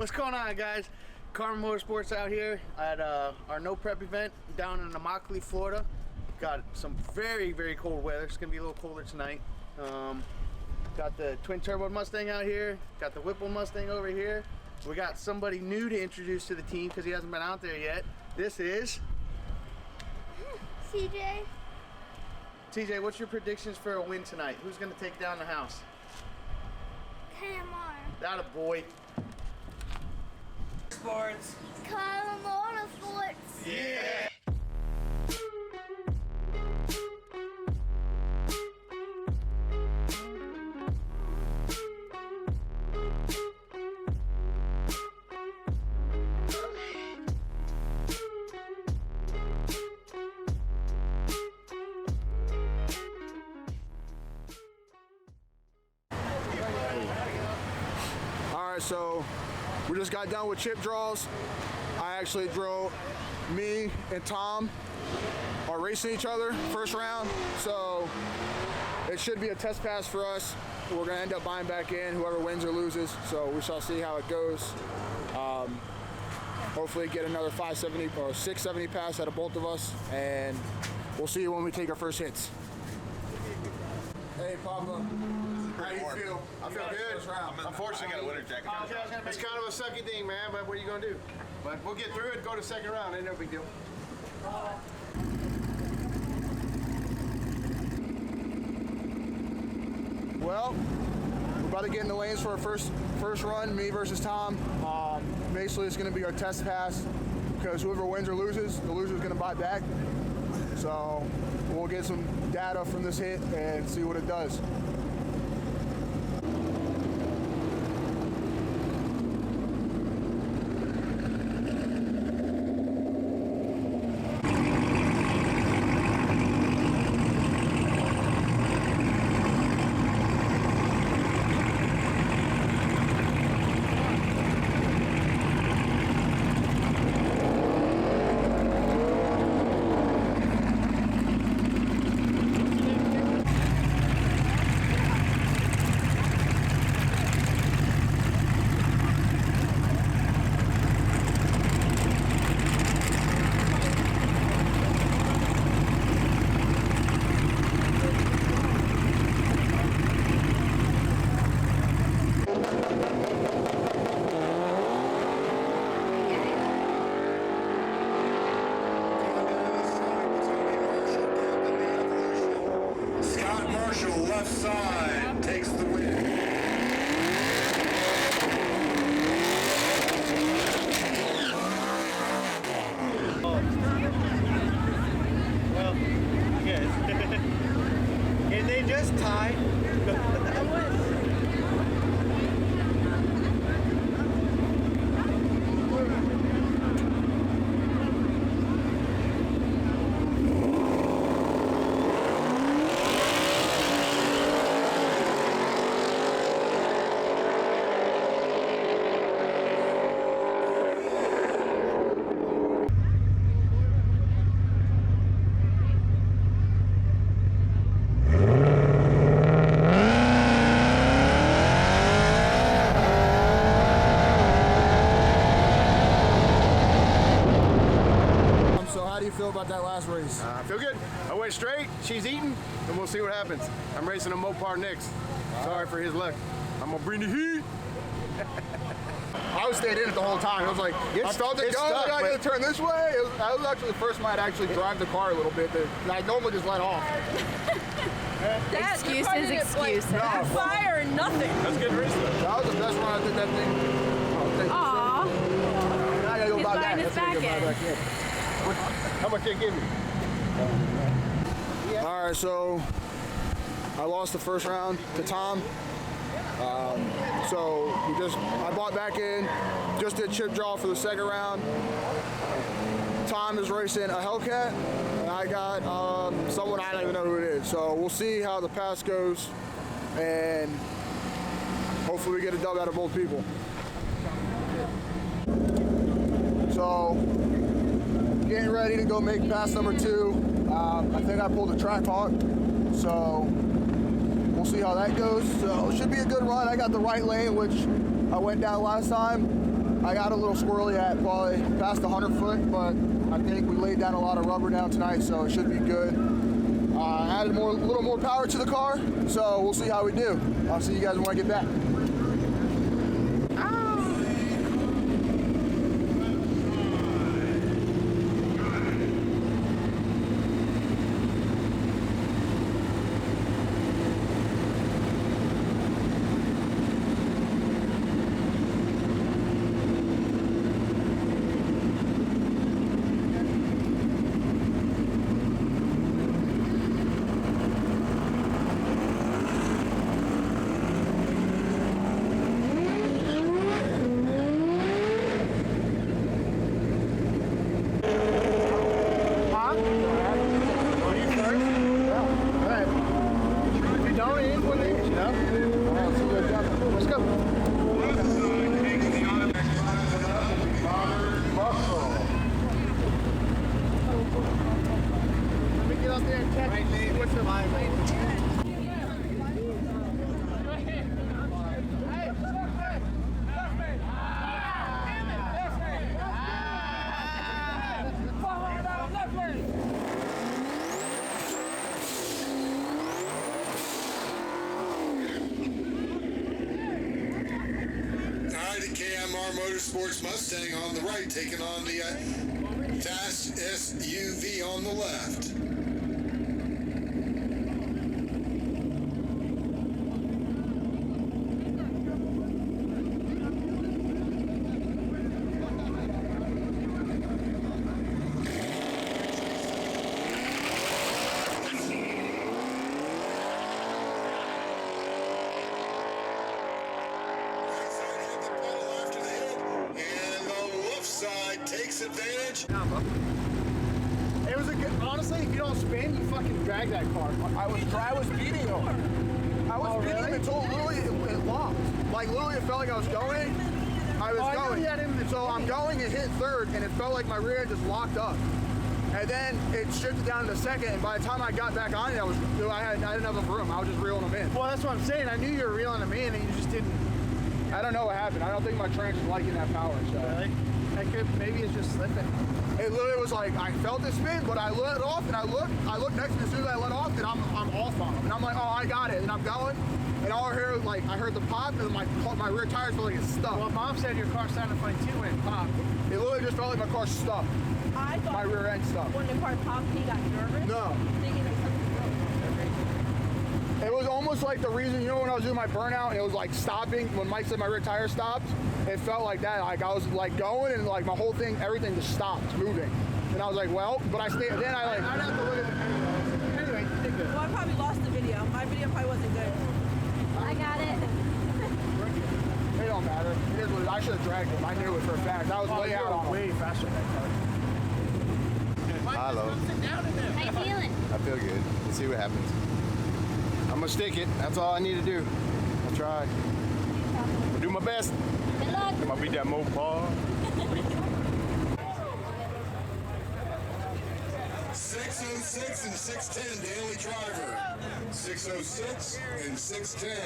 What's going on, guys? KMR Motorsports out here at our no prep event down in Immokalee, Florida. Got some very, very cold weather. It's gonna be a little colder tonight. Got the twin turbo Mustang out here. Got the Whipple Mustang over here. We got somebody new to introduce to the team because he hasn't been out there yet. This is CJ. TJ, what's your predictions for a win tonight? Who's gonna take down the house? KMR. That a boy. Sports. KMR Sports. Yeah. All right, so we just got done with chip draws. I actually drove, me and Tom are racing each other first round, so it should be a test pass for us. We're gonna end up buying back in, whoever wins or loses, so we shall see how it goes. Hopefully get another 570 or 670 pass out of both of us, and we'll see you when we take our first hits. Hey, Papa. How do you feel? I feel good. Unfortunately, I got a winter jacket. It's kind of a sucky thing, man, but what are you going to do? But we'll get through it, go to second round, ain't no big deal. Well, we're about to get in the lanes for our first run, me versus Tom. Basically, it's going to be our test pass because whoever wins or loses, the loser is going to buy back. So we'll get some data from this hit and see what it does. Left side takes the win. Well, yes. Can they just tie? About that last race? I feel good. I went straight, she's eating, and we'll see what happens. I'm racing a Mopar next. Sorry for his luck. I'm gonna bring the heat. I was staying in it the whole time. I was like, I felt it go, I gotta turn this way. I was actually the first one to actually drive the car a little bit. I normally just let off. Excuses. No fire, nothing. That's good racing. That was the best run I did that thing. Aww. I gotta go He's buy buying his back in. How much they give me? All right, so I lost the first round to Tom. So I bought back in, just did chip draw for the second round. Tom is racing a Hellcat, and I got someone I don't even know who it is. So we'll see how the pass goes, and hopefully we get a dub out of both people. So getting ready to go make pass number 2. I think I pulled a track hawk, so we'll see how that goes. So it should be a good run. I got the right lane, which I went down last time. I got a little squirrely at probably past the 100 foot, but I think we laid down a lot of rubber down tonight, so it should be good. Added a little more power to the car, so we'll see how we do. I'll see you guys when I get back. KMR Motorsports Mustang on the right, taking on the Task SUV on the left. Takes advantage. It was a good, honestly, if you don't spin, you fucking drag that car. I was beating him. I was beating him until literally it locked. Like literally it felt like I was going. I was going. So I'm going and hit third, and it felt like my rear end just locked up. And then it shifted down to second, and by the time I got back on it, I didn't have enough room. I was just reeling them in. Well, that's what I'm saying. I knew you were reeling them in, and you just didn't. I don't know what happened. I don't think my transmission liking that power. So. Really? Maybe it's just slipping. It literally was like, I felt it spin, but I let it off, and I looked next to me as soon as I let off, and I'm off on him. And I'm like, oh, I got it, and I'm going, and all I heard, like, I heard the pop, and my rear tires felt like it's stuck. Well, Mom said your car sounded funny too when it popped. It literally just felt like my car stuck. I thought my rear end stuck. When the car popped, he got nervous. No. Thinking that something broke. It was almost like the reason, you know, when I was doing my burnout, and it was like stopping, when Mike said my rear tire stopped, it felt like that. Like I was like going, and like my whole thing, everything just stopped moving. And I was like, well, but I stayed, then I like. I'd have to look at the video. Anyway, you did good. Well, I probably lost the video. My video probably wasn't good. I got it. It don't matter. It is what it is. I should have dragged him. I knew it for a fact. I was way out on him. Way faster than that car. Hello. How you feeling? I feel good. Let's see what happens. I'm gonna stick it. That's all I need to do. I'll try. I'll do my best. Good luck. I'm gonna beat that Mopar. 606 and 610 daily driver. 606 and 610.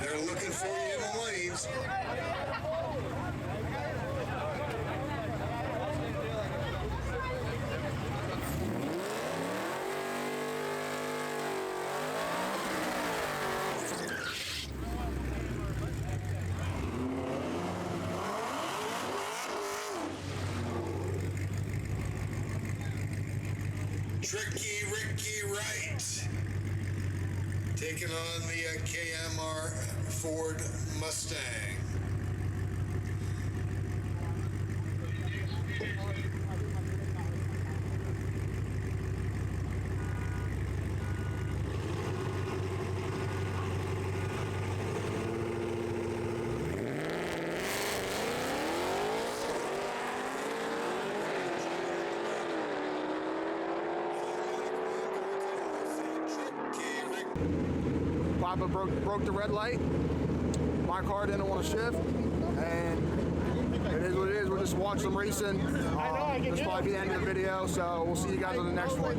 They're looking for you in the lanes. Tricky Ricky Wright taking on the KMR Ford Mustang. Papa broke the red light. My car didn't want to shift, and it is what it is. We'll just watch some racing. This will probably be the end of the video, so we'll see you guys on the next one.